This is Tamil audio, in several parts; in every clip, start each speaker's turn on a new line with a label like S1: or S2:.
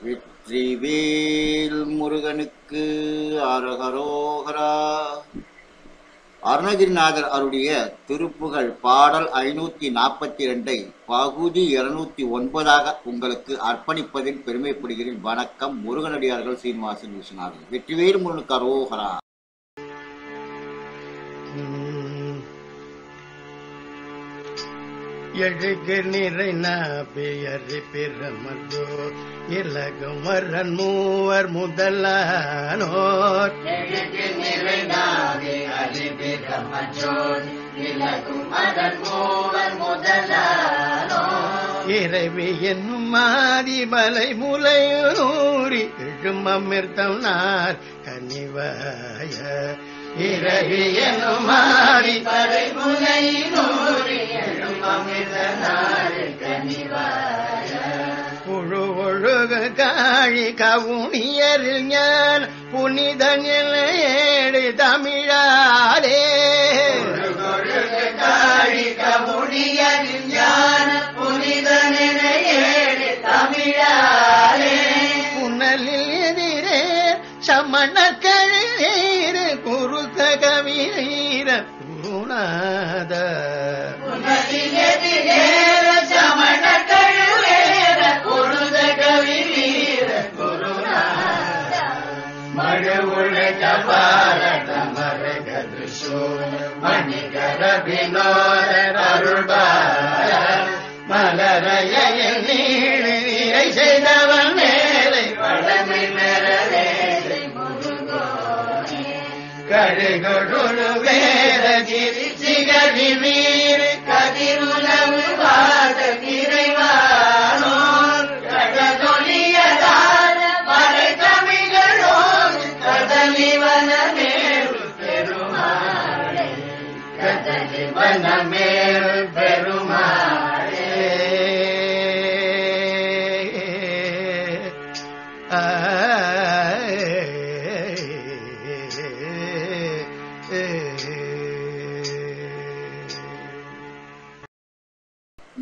S1: வெற்றிவேல் முருகனுக்கு அரகரோகரா. அருணகிரிநாதர் அருடைய திருப்புகழ் பாடல் 542 பகுதி 209 உங்களுக்கு அர்ப்பணிப்பதில் பெருமைப்படுகிறேன். வணக்கம். முருகனடியார்கள் சீனிவாசன் விஸ்வநாதன். வெற்றிவேல் முருகனுக்கு அரோகரா.
S2: எழுகு நிறை நாபியறி பிரமதோர் இலகுமரன் மூவர் முதலானோர்.
S3: எழுகு நிறை நாபியறி பிரமதோர் இலகுமரன் மூவர் முதலானோர்.
S2: இறைவி என்னும் மாதிமலை முலையூரி எழும் அமிர்தம் நார் கனிவாய.
S3: இறைவி என்னும் மாதிமலை முலையூரி
S2: புழு ஒழுகு காழி கவுனியரில் ஞான் புனித நிலையேடு தமிழாரே.
S3: காழி கவுனியரில் ஞான் புனித நிலையேடு தமிழாரே.
S2: புனலில் எதிரே சமணக்கழீர் குருத்த கவிரீர குருநாத. மலரையை நீரை செய்தவன் மேலை பழமை மேலே கழுகொடு வேத சிகழி வீர்
S3: கதிருளவு வாத நிறைவானோர். கடலொலியதான மலை தமிழோடு கடலிவனமேல் பெருமாளே. கடலிவனமேல் பெருமாளே.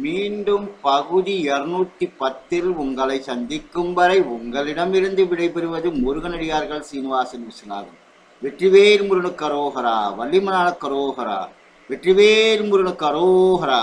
S1: மீண்டும் பகுதி 210 உங்களை சந்திக்கும் வரை உங்களிடமிருந்து விடைபெறுவது முருகனடியார்கள் சீனிவாசன் விஸ்வநாதன். வெற்றிவேல் முருகனுக்கு அரோகரா. வள்ளிமணாள கரோகரா. வெற்றிவேல் முருகனுக்கு அரோகரா.